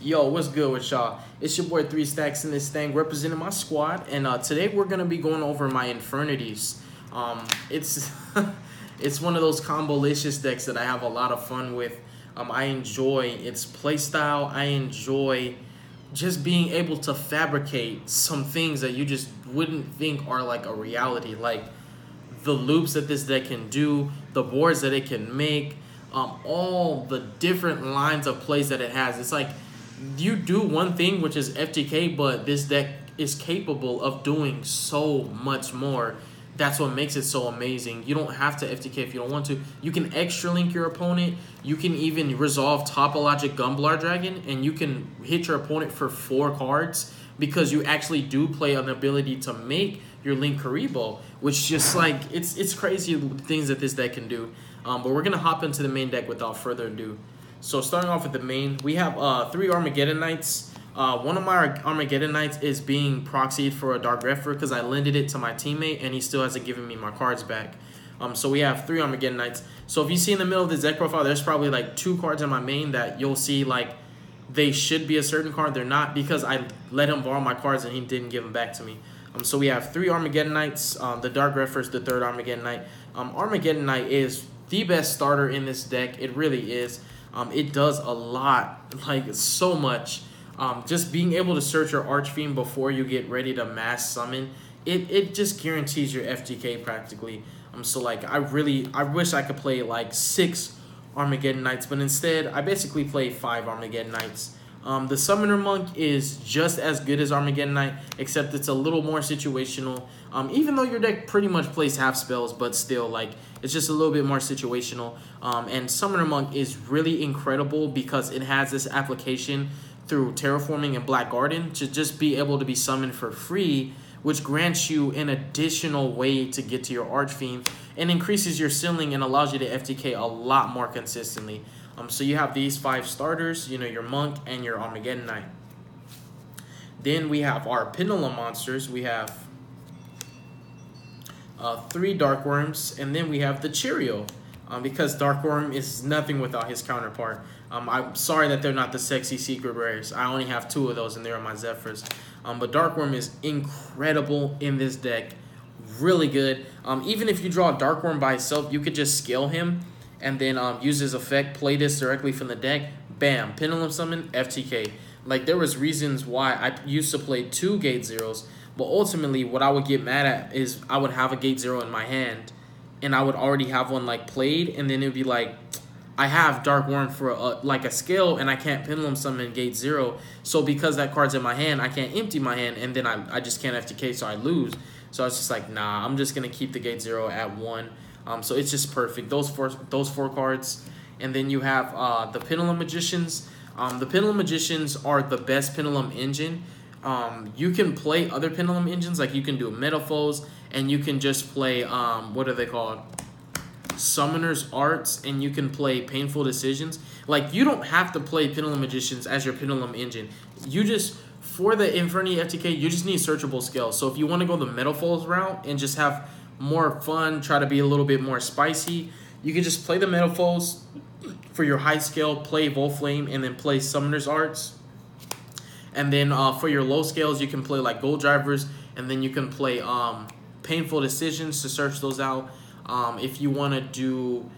Yo, what's good with y'all? It's your boy 3 Stacks in this thing, representing my squad, and today we're gonna be going over my Infernities. It's it's one of those combo-licious decks that I have a lot of fun with. I enjoy its playstyle. I enjoy just being able to fabricate some things that you just wouldn't think are like a reality, like the loops that this deck can do, the boards that it can make, all the different lines of plays that it has. It's like you do one thing, which is FTK, but this deck is capable of doing so much more. That's what makes it so amazing. You don't have to FTK if you don't want to. You can extra link your opponent. You can even resolve Topologic Gumblar Dragon, and you can hit your opponent for 4 cards because you actually do play an ability to make your Link Karibo, which just like it's crazy the things that this deck can do. But we're gonna hop into the main deck without further ado. So starting off with the main, we have 3 Armageddon Knights. One of my Armageddon Knights is being proxied for a Dark Refer because I lended it to my teammate and he still hasn't given me my cards back. So we have 3 Armageddon Knights. So if you see in the middle of the deck profile, there's probably like 2 cards in my main that you'll see like they should be a certain card. They're not because I let him borrow my cards and he didn't give them back to me. So we have 3 Armageddon Knights. The Dark Refer is the 3rd Armageddon Knight. Armageddon Knight is the best starter in this deck. It really is. It does a lot, like so much. Just being able to search your Archfiend before you get ready to mass summon, it just guarantees your FTK practically. So like I wish I could play like 6 Armageddon Knights, but instead I basically play 5 Armageddon Knights. The Summoner Monk is just as good as Armageddon Knight, except it's a little more situational. Even though your deck pretty much plays half spells, but still, like, it's just a little bit more situational. And Summoner Monk is really incredible because it has this application through Terraforming and Black Garden to just be able to be summoned for free, which grants you an additional way to get to your Archfiend and increases your ceiling and allows you to FTK a lot more consistently. So you have these 5 starters, you know, your Monk and your Armageddon Knight. Then we have our Pendulum monsters. We have 3 Dark Worms, and then we have the Cheerio, because Dark Worm is nothing without his counterpart. I'm sorry that they're not the sexy secret rares. I only have 2 of those, and they're my Zephyrs. But Dark Worm is incredible in this deck. Really good. Even if you draw a Dark Worm by itself, you could just scale him and then use his effect, play this directly from the deck. Bam, Pendulum Summon, FTK. Like, there was reasons why I used to play 2 Gate Zeros, but ultimately what I would get mad at is I would have a Gate Zero in my hand, and I would already have one, like, played, and then it would be like, I have Dark Worm for, like, a scale, and I can't Pendulum Summon Gate Zero, so because that card's in my hand, I can't empty my hand, and then I just can't FTK, so I lose. So I was just like, nah, I'm just going to keep the Gate Zero at 1. So it's just perfect. Those four cards. And then you have the Pendulum Magicians. The Pendulum Magicians are the best Pendulum engine. You can play other Pendulum engines, like you can do Metaphors, and you can just play, what are they called? Summoner's Arts, and you can play Painful Decisions. Like, you don't have to play Pendulum Magicians as your Pendulum engine. You just, for the Infernity FTK, you just need searchable scales. So if you want to go the Metaphors route and just have more fun, try to be a little bit more spicy, you can just play the Metaphors for your high scale, play Volflame, and then play Summoner's Arts. And then for your low scales, you can play like Gold Drivers, and then you can play Painful Decisions to search those out. If you want to do,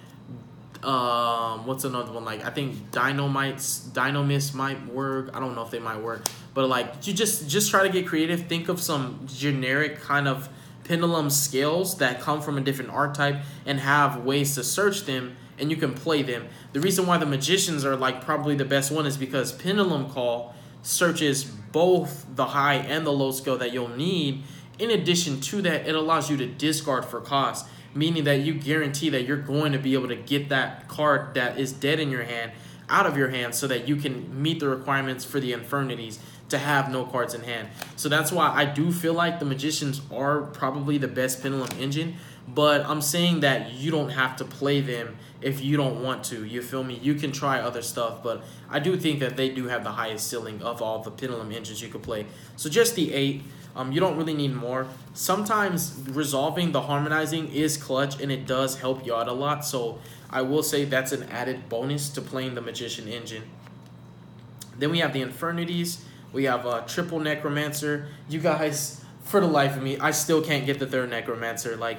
what's another one? Like, I think Dynamist might work. I don't know if they might work. But like, you just try to get creative. Think of some generic kind of Pendulum scales that come from a different archetype and have ways to search them, and you can play them. The reason why the Magicians are like probably the best one is because Pendulum Call searches both the high and the low scale that you'll need. In addition to that, it allows you to discard for cost, meaning that you guarantee that you're going to be able to get that card that is dead in your hand out of your hand so that you can meet the requirements for the Infernities to have no cards in hand. So that's why I do feel like the Magicians are probably the best Pendulum engine, but I'm saying that you don't have to play them if you don't want to. You feel me? You can try other stuff, but I do think that they do have the highest ceiling of all the Pendulum engines you could play. So just the 8. You don't really need more. Sometimes resolving the harmonizing is clutch, and it does help you out a lot. So I will say that's an added bonus to playing the Magician engine. Then we have the Infernities. We have a triple Necromancer. You guys, for the life of me, I still can't get the third Necromancer. Like,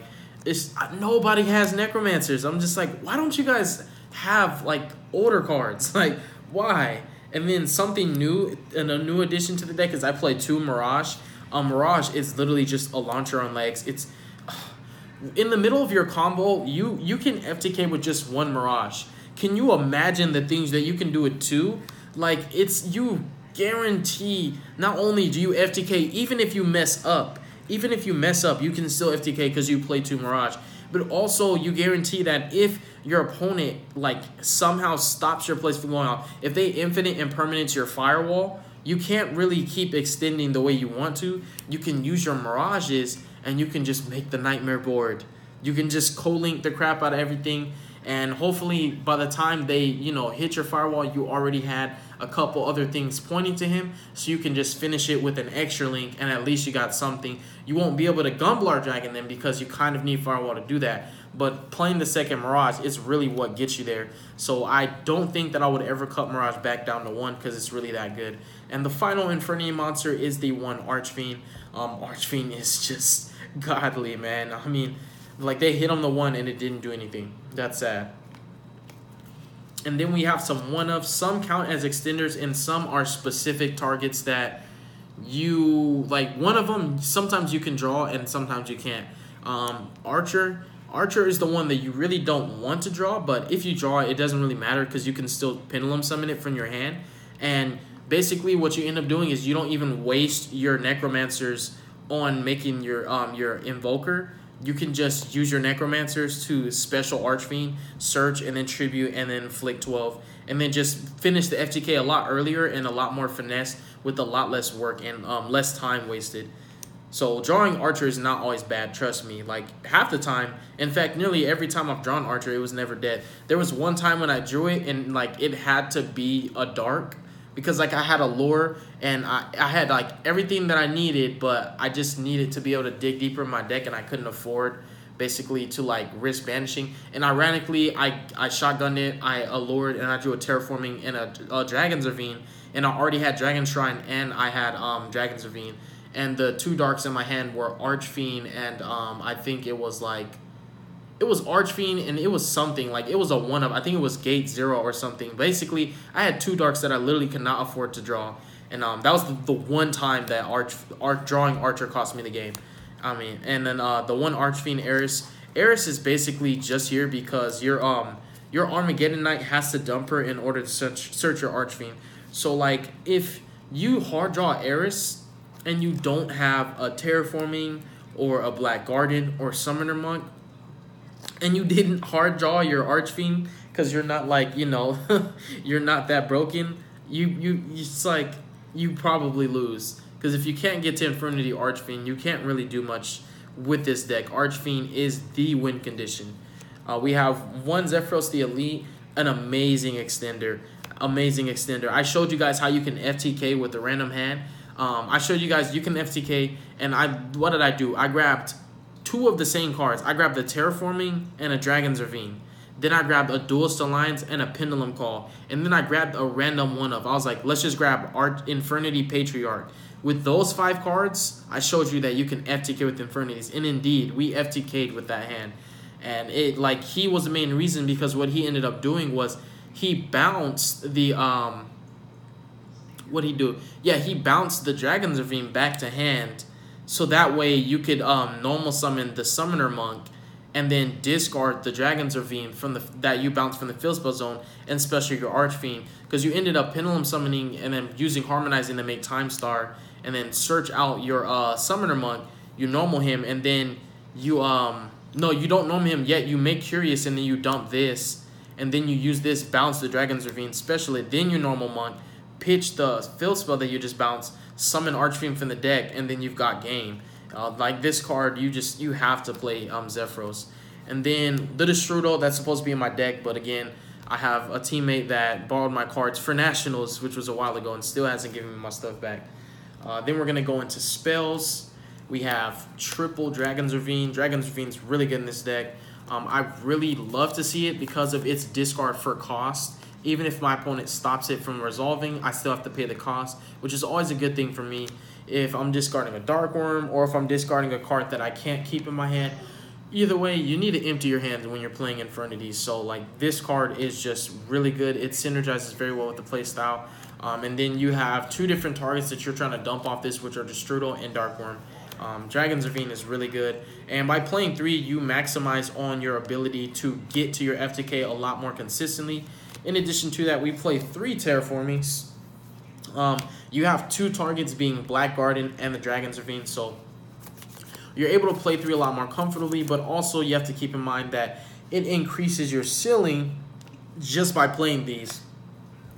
nobody has Necromancers. I'm just like, why don't you guys have like older cards? Like, why? And then something new, and a new addition to the deck is I play 2 Mirage. Mirage is literally just a launcher on legs. It's in the middle of your combo, you can FTK with just 1 Mirage. Can you imagine the things that you can do with 2? Like, you guarantee not only do you FTK, even if you mess up, you can still FTK because you play 2 Mirage. But also, you guarantee that if your opponent, like, somehow stops your plays from going off, if they infinite impermanence your firewall, you can't really keep extending the way you want to. You can use your Mirages, and you can just make the Nightmare board. You can just co-link the crap out of everything, and hopefully by the time they, hit your firewall, you already had a couple other things pointing to him, so you can just finish it with an extra link, and at least you got something. You won't be able to Gumblar Dragon them because you kind of need firewall to do that, but playing the second Mirage is really what gets you there. So I don't think that I would ever cut Mirage back down to 1 because it's really that good. And the final Infernity monster is the 1 Archfiend. Archfiend is just godly, man. I mean, like, they hit on the 1 and it didn't do anything. That's sad. And then we have some one-of. Some count as extenders and some are specific targets that you, like, one of them, sometimes you can draw and sometimes you can't. Archer is the one that you really don't want to draw, but if you draw it, it doesn't really matter because you can still Pendulum Summon it from your hand. And basically what you end up doing is you don't even waste your Necromancers on making your Invoker. You can just use your Necromancers to special Archfiend, search, and then tribute, and then flick 12. And then just finish the FTK a lot earlier and a lot more finesse with a lot less work and less time wasted. So drawing Archer is not always bad, trust me. Like, half the time, in fact, nearly every time I've drawn Archer, it was never dead. There was one time when I drew it and, like, it had to be a dark. Because, like, I had a lure and I had, like, everything that I needed, but I just needed to be able to dig deeper in my deck, and I couldn't afford, basically, to, like, risk banishing. And ironically, I shotgunned it, I allured, and I drew a Terraforming and a Dragon's Ravine. And I already had Dragon Shrine and I had Dragon's Ravine. And the 2 darks in my hand were Archfiend and I think it was, like, it was Archfiend, and it was something, like, it was a 1-of. I think it was Gate 0 or something. Basically, I had 2 darks that I literally could not afford to draw. And that was the one time that drawing Archer cost me the game. I mean, and then the 1 Archfiend Eris. Eris is basically just here because your Armageddon Knight has to dump her in order to search your Archfiend. So, like, if you hard draw Eris and you don't have a Terraforming or a Black Garden or Summoner Monk, and you didn't hard draw your Archfiend because you're not, like, you're not that broken, it's like you probably lose. Because if you can't get to Infernity Archfiend, you can't really do much with this deck. Archfiend is the win condition. We have 1 Zephyros the Elite, an amazing extender. I showed you guys how you can FTK with a random hand. I showed you guys you can FTK, and what did I do? I grabbed 2 of the same cards. I grabbed the Terraforming and a Dragon's Ravine. Then I grabbed a Duelist Alliance and a Pendulum Call. And then I grabbed a random 1-of. I was like, let's just grab Infernity Patriarch. With those 5 cards, I showed you that you can FTK with Infernities. And indeed, we FTK'd with that hand. And it, like, he was the main reason, because what he ended up doing was he bounced the what'd he do? Yeah, he bounced the Dragon's Ravine back to hand. So that way you could normal summon the Summoner Monk and then discard the Dragon's Ravine that you bounced from the Field Spell Zone and special your Archfiend. Because you ended up Pendulum Summoning and then using Harmonizing to make Time Star and then search out your Summoner Monk. You normal him and then you, no, you don't normal him yet. You make Curious and then you dump this. And then you use this, bounce the Dragon's Ravine, special it, then you normal Monk, pitch the Field Spell that you just bounced, summon Archfiend from the deck, and then you've got game. Like this card, you have to play Zephyros. And then the Destrudo, that's supposed to be in my deck, but again, I have a teammate that borrowed my cards for Nationals, which was a while ago, and still hasn't given me my stuff back. Then we're going to go into spells. We have triple Dragon's Ravine. Dragon's Ravine's really good in this deck. I really love to see it because of its discard for cost Even if my opponent stops it from resolving, I still have to pay the cost, which is always a good thing for me if I'm discarding a Dark Worm or if I'm discarding a card that I can't keep in my hand. Either way, you need to empty your hand when you're playing Infernity. So like this card is just really good. It synergizes very well with the playstyle. And then you have two different targets that you're trying to dump off this, which are the Strudel and Dark Worm. Dragon's Ravine is really good. And by playing 3, you maximize on your ability to get to your FTK a lot more consistently. In addition to that, we play 3 Terraformings. You have 2 targets being Black Garden and the Dragon's Ravine, so you're able to play 3 a lot more comfortably, but also you have to keep in mind that it increases your ceiling just by playing these.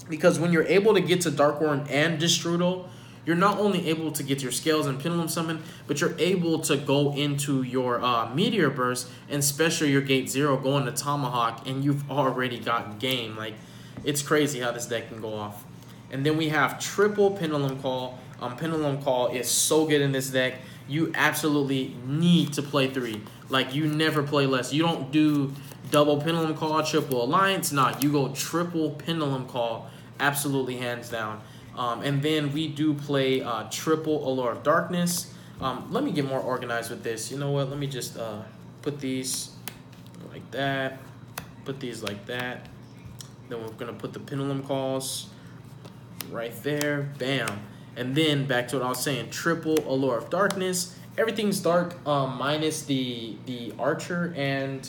Because when you're able to get to Dark Worm and Destrudel, you're not only able to get your Scales and Pendulum Summon, but you're able to go into your Meteor Burst and special your Gate 0, go into Tomahawk, and you've already got game. Like, it's crazy how this deck can go off. And then we have triple Pendulum Call. Pendulum Call is so good in this deck. You absolutely need to play 3. Like, you never play less. You don't do double Pendulum Call, triple Alliance. Nah, you go triple Pendulum Call. Absolutely, hands down. And then we do play triple Allure of Darkness. Let me get more organized with this. You know what? Let me just put these like that. Put these like that. Then we're going to put the Pendulum Calls right there. Bam. And then back to what I was saying. Triple Allure of Darkness. Everything's dark minus the Archer and...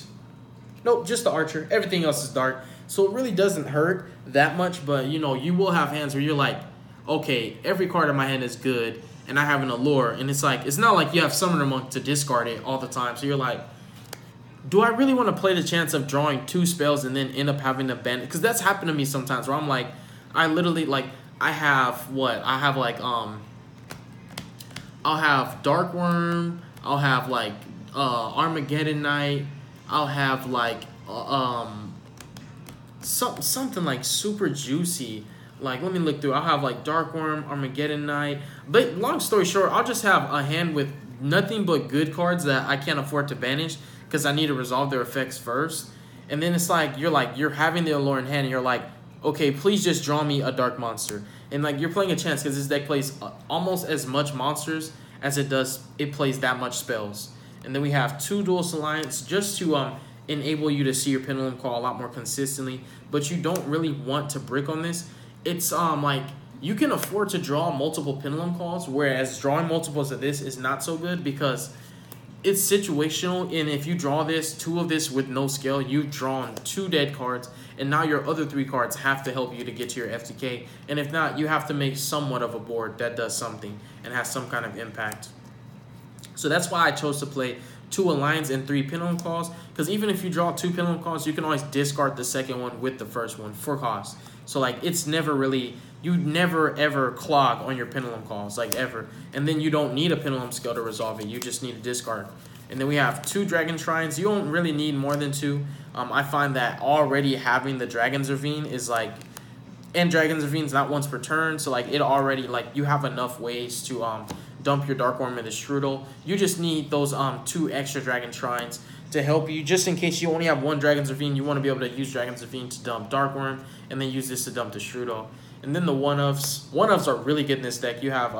Nope, just the Archer. Everything else is dark. So it really doesn't hurt that much. But, you know, you will have hands where you're like, okay, every card in my hand is good, and I have an Allure. And it's like, it's not like you have Summoner Monk to discard it all the time. So you're like, do I really want to play the chance of drawing 2 spells and then end up having to bend? Because that's happened to me sometimes where I'm like, I literally, like, I have what? I have, like, I'll have Dark Worm. I'll have, like, Armageddon Knight. I'll have, like, something, like, super juicy. Like, let me look through. I'll have, like, Dark Worm, Armageddon Knight. But long story short, I'll just have a hand with nothing but good cards that I can't afford to banish because I need to resolve their effects first. And then it's like, you're having the Allure in hand, and you're like, okay, please just draw me a Dark Monster. And, like, you're playing a chance because this deck plays almost as much monsters as it plays that much spells. And then we have 2 Duelist Alliance just to enable you to see your Pendulum Call a lot more consistently. But you don't really want to brick on this. It's like you can afford to draw multiple Pendulum Calls, whereas drawing multiples of this is not so good because it's situational. And if you draw 2 of this with no scale, you've drawn 2 dead cards, and now your other 3 cards have to help you to get to your FTK. And if not, you have to make somewhat of a board that does something and has some kind of impact. So that's why I chose to play 2 Alliance and 3 Pendulum Calls, because even if you draw 2 Pendulum Calls, you can always discard the second one with the first one for cost. So, like, it's never really, you never ever clog on your Pendulum Calls, like, ever. And then you don't need a Pendulum Scale to resolve it. You just need to discard. And then we have 2 Dragon Shrines. You don't really need more than 2. I find that already having the Dragon's Ravine is, like, and Dragon's Ravine's not once per turn, so, like, it already, like, you have enough ways to dump your Dark Worm and the Strudel. You just need those 2 extra Dragon Shrines to help you, just in case you only have 1 Dragon's Ravine. You want to be able to use Dragon's Ravine to dump Dark Worm, and then use this to dump the Strudel. And then the one-ofs. One-ofs are really good in this deck. You have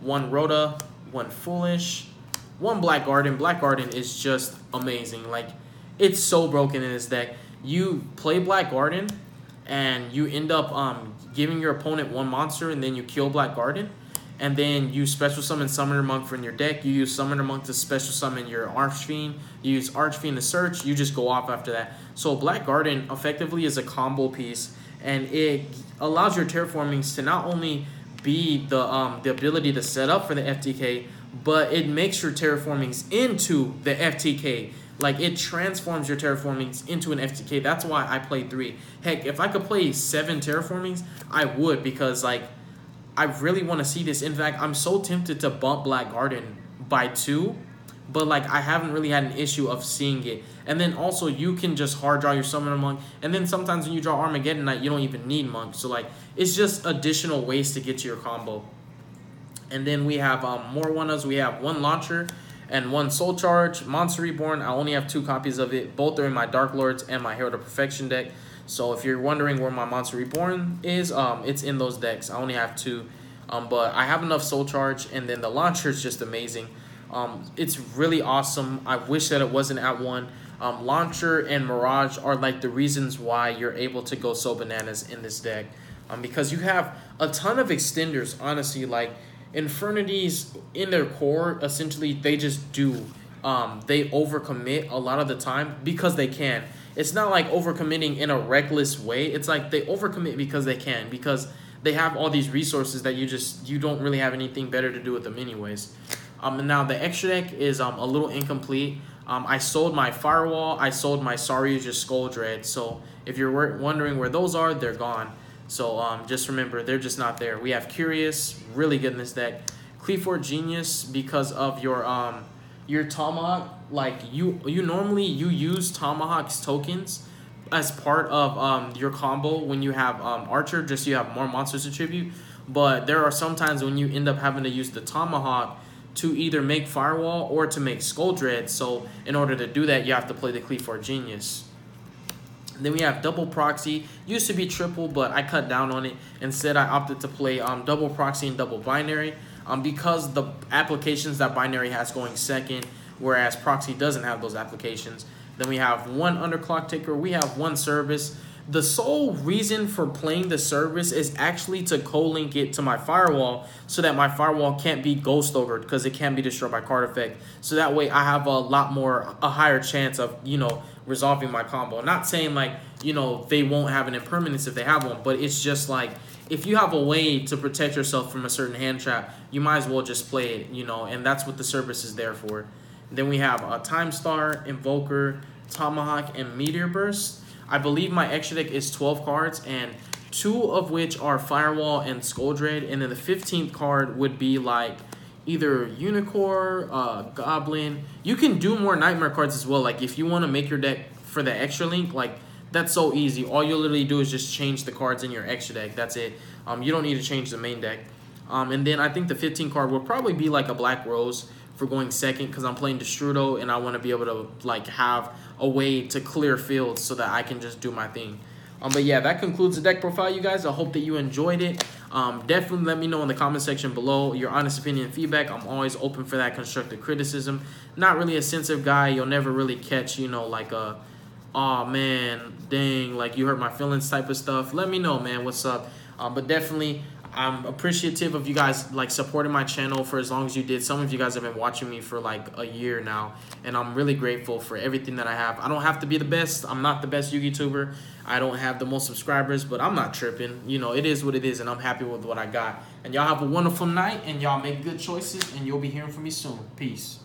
1 Rhoda, 1 Foolish, 1 Black Garden. Black Garden is just amazing. Like, it's so broken in this deck. You play Black Garden, and you end up giving your opponent 1 monster, and then you kill Black Garden. And then you special summon Summoner Monk from your deck. You use Summoner Monk to special summon your Archfiend. You use Archfiend to search. You just go off after that. So Black Garden effectively is a combo piece, and it allows your Terraformings to not only be the ability to set up for the FTK, but it makes your Terraformings into the FTK. Like, it transforms your Terraformings into an FTK. That's why I play 3. Heck, if I could play 7 Terraformings, I would, because, like, I really want to see this. In fact, I'm so tempted to bump Black Garden by 2, but, like, I haven't really had an issue of seeing it. And then also, you can just hard draw your Summoner Monk, and then sometimes when you draw Armageddon Knight, you don't even need Monk. So, like, it's just additional ways to get to your combo. And then we have more one-ofs. We have 1 Launcher and 1 Soul Charge. Monster Reborn, I only have 2 copies of it. Both are in my Dark Lords and my Herald of Perfection deck. So if you're wondering where my Monster Reborn is, it's in those decks. I only have 2, but I have enough Soul Charge, and then the launcher is just amazing. It's really awesome. I wish that it wasn't at 1. Launcher and Mirage are like the reasons why you're able to go so bananas in this deck, because you have a ton of extenders. Honestly, like Infernities in their core, essentially they just do. They overcommit a lot of the time because they can. It's not like overcommitting in a reckless way. It's like they overcommit because they can, because they have all these resources that you don't really have anything better to do with them anyways. And now the extra deck is a little incomplete. I sold my Firewall. I sold my Saryuja Skull Dread. So if you're wondering where those are, they're gone. So just remember, they're just not there. We have Curious, really good in this deck. Cleafort Genius, because of your Tomahawk. Like you normally use Tomahawk's tokens as part of your combo when you have Archer, just so you have more monsters to tribute. But there are some times when you end up having to use the Tomahawk to either make Firewall or to make Skull Dread. So in order to do that, you have to play the Cleafort Genius. Then we have Double Proxy. Used to be triple, but I cut down on it. Instead, I opted to play Double Proxy and Double Binary because the applications that Binary has going second, whereas Proxy doesn't have those applications. Then we have 1 Underclock Ticker. We have 1 Service. The sole reason for playing the Service is actually to co-link it to my Firewall so that my Firewall can't be Ghost Ogred because it can be destroyed by card effect. So that way I have a higher chance of, resolving my combo. Not saying like, they won't have an impermanence if they have one, but it's just like, if you have a way to protect yourself from a certain hand trap, you might as well just play it, and that's what the Service is there for. Then we have a Time Star, Invoker, Tomahawk, and Meteor Burst. I believe my extra deck is 12 cards, and 2 of which are Firewall and Skull Dread, and then the 15th card would be like either Unicorn, Goblin. You can do more Nightmare cards as well. Like if you want to make your deck for the extra link, like that's so easy. All you literally do is just change the cards in your extra deck. That's it. You don't need to change the main deck. And then I think the 15th card will probably be like a Black Rose for going second, because I'm playing Destrudo and I want to be able to like have a way to clear fields so that I can just do my thing. But yeah, that concludes the deck profile, you guys. I hope that you enjoyed it. Definitely let me know in the comment section below your honest opinion and feedback. I'm always open for that constructive criticism. Not really a sensitive guy. You'll never really catch, like a, oh man, dang, like you hurt my feelings type of stuff. Let me know, man, what's up. But definitely, I'm appreciative of you guys like supporting my channel for as long as you did. Some of you guys have been watching me for like a year now, and I'm really grateful for everything that I have. I don't have to be the best. I'm not the best YouTuber. I don't have the most subscribers, but I'm not tripping. It is what it is, and I'm happy with what I got. And y'all have a wonderful night, and y'all make good choices, and you'll be hearing from me soon. Peace.